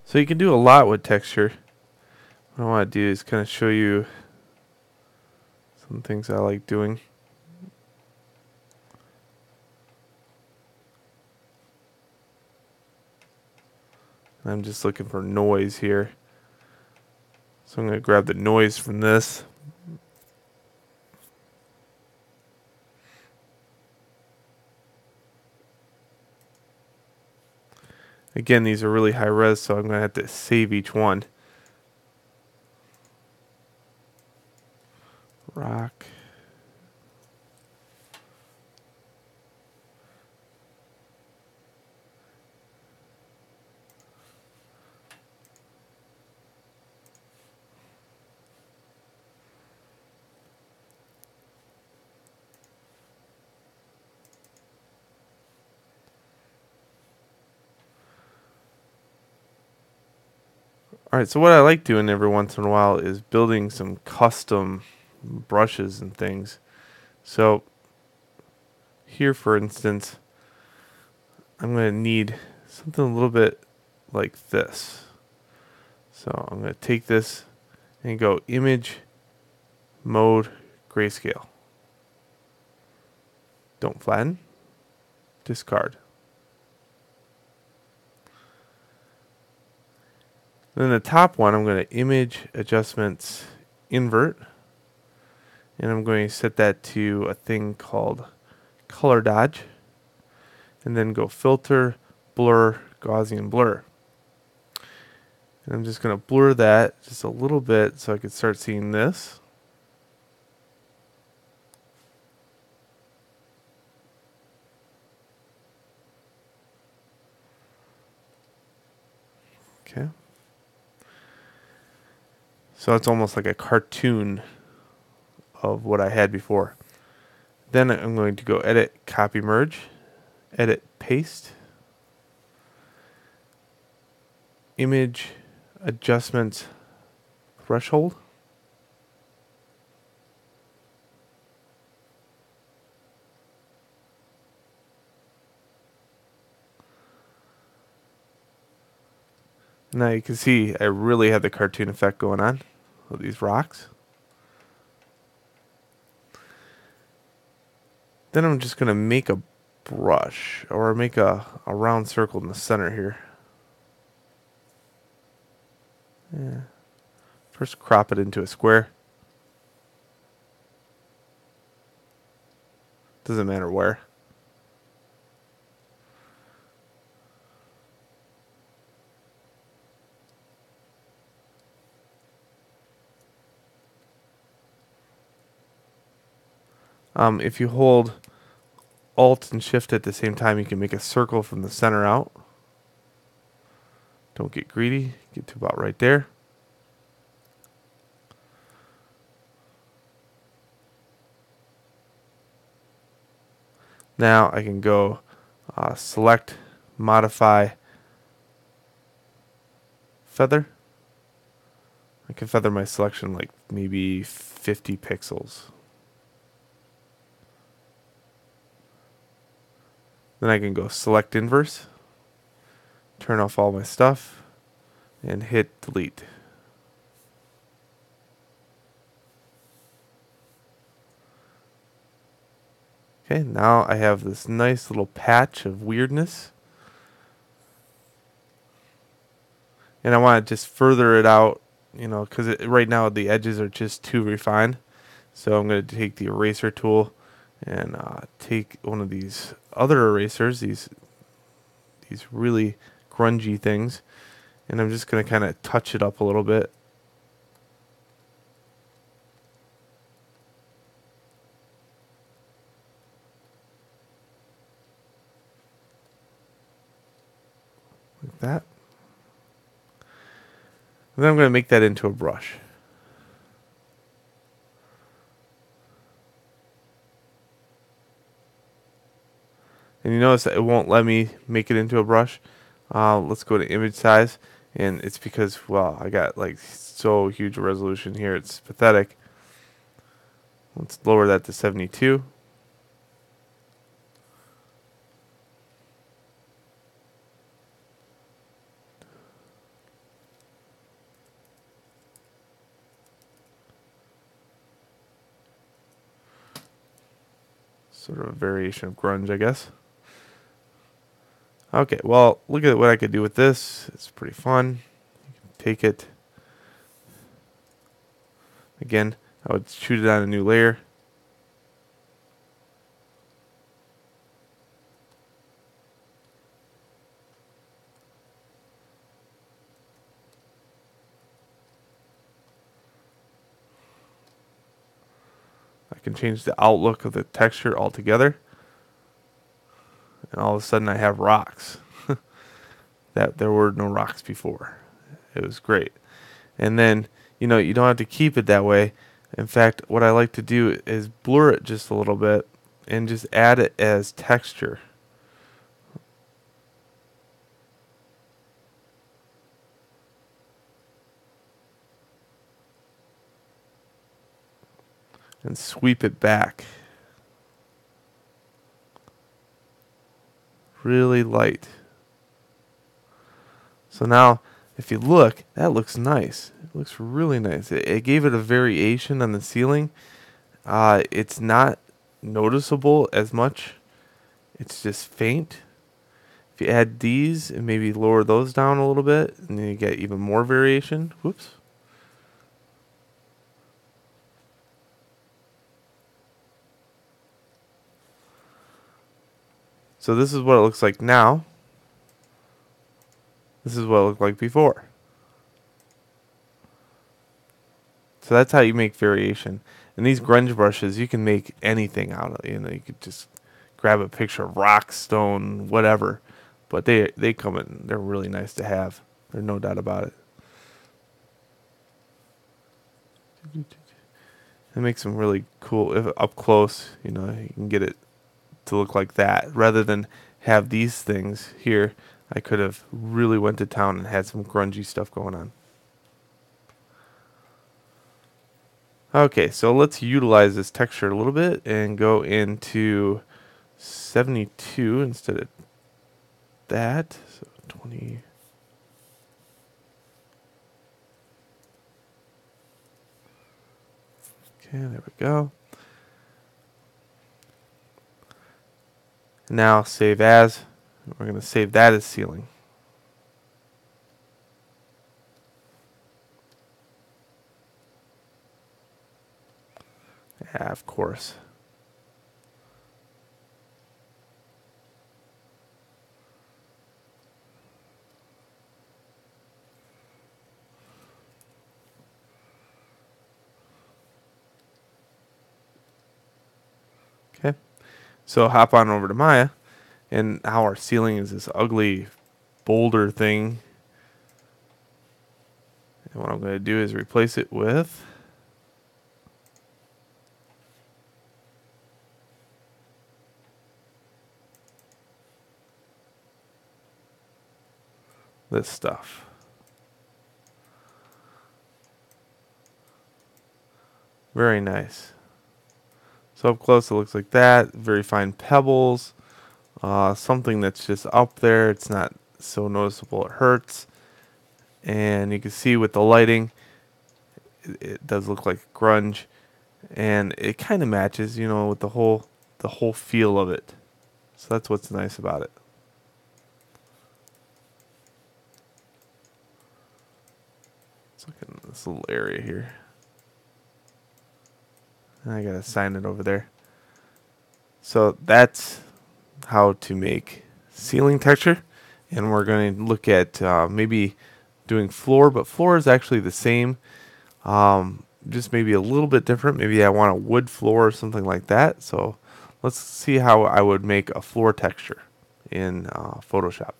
So you can do a lot with texture. What I want to do is kind of show you some things I like doing. I'm just looking for noise here. So I'm going to grab the noise from this. Again, these are really high res, so I'm going to have to save each one. Rock. Alright, so what I like doing every once in a while is building some custom brushes and things. So here, for instance, I'm going to need something a little bit like this. So I'm going to take this and go image, mode, grayscale. Don't flatten, discard. Then the top one, I'm going to image adjustments invert. And I'm going to set that to a thing called color dodge. And then go filter, blur, Gaussian blur. And I'm just going to blur that just a little bit so I can start seeing this. Okay. So it's almost like a cartoon of what I had before. Then I'm going to go edit, copy, merge, edit, paste, image, adjustments, threshold. Now you can see I really have the cartoon effect going on with these rocks. Then I'm just going to make a brush or make a round circle in the center here. Yeah. First crop it into a square. Doesn't matter where. If you hold Alt and Shift at the same time, you can make a circle from the center out. Don't get greedy. Get to about right there. Now I can go select, modify, feather. I can feather my selection like maybe 50 pixels. Then I can go select inverse, turn off all my stuff, and hit delete. Okay, now I have this nice little patch of weirdness. And I want to just further it out, because right now the edges are just too refined. So I'm going to take the eraser tool and take one of these other erasers, these really grungy things, and I'm just going to kind of touch it up a little bit. Like that. And then I'm going to make that into a brush. And you notice that it won't let me make it into a brush. Let's go to image size. And it's because, well, I got like so huge a resolution here. It's pathetic. Let's lower that to 72. Sort of a variation of grunge, I guess. Okay, well, look at what I could do with this. It's pretty fun. Take it. Again, I would shoot it on a new layer. I can change the outlook of the texture altogether. And all of a sudden I have rocks. That there were no rocks before. It was great. And then, you don't have to keep it that way. In fact, what I like to do is blur it just a little bit and just add it as texture. And sweep it back. Really light. So now, if you look, that looks nice. It looks really nice. It gave it a variation on the ceiling. It's not noticeable as much. It's just faint. If you add these and maybe lower those down a little bit, and then you get even more variation. Whoops. So this is what it looks like now. This is what it looked like before. So that's how you make variation. And these grunge brushes, you can make anything out of. You could just grab a picture of rock, stone, whatever. But they come in. They're really nice to have. There's no doubt about it. It makes them really cool if up close. You can get it to look like that rather than have these things here. I could have really went to town and had some grungy stuff going on. Okay, so let's utilize this texture a little bit and go into 72 instead of that. So 20. Okay, there we go. Now save as. We're going to save that as ceiling. Yeah, of course. Okay. So hop on over to Maya, and now our ceiling is this ugly boulder thing. And what I'm going to do is replace it with this stuff. Very nice. So up close it looks like that. Very fine pebbles. Something that's just up there. It's not so noticeable it hurts. And you can see with the lighting, it does look like grunge. And it kind of matches, with the whole feel of it. So that's what's nice about it. Let's look in this little area here. I gotta sign it over there. So that's how to make ceiling texture, and we're going to look at maybe doing floor, but floor is actually the same, just maybe a little bit different. Maybe I want a wood floor or something like that. So let's see how I would make a floor texture in Photoshop.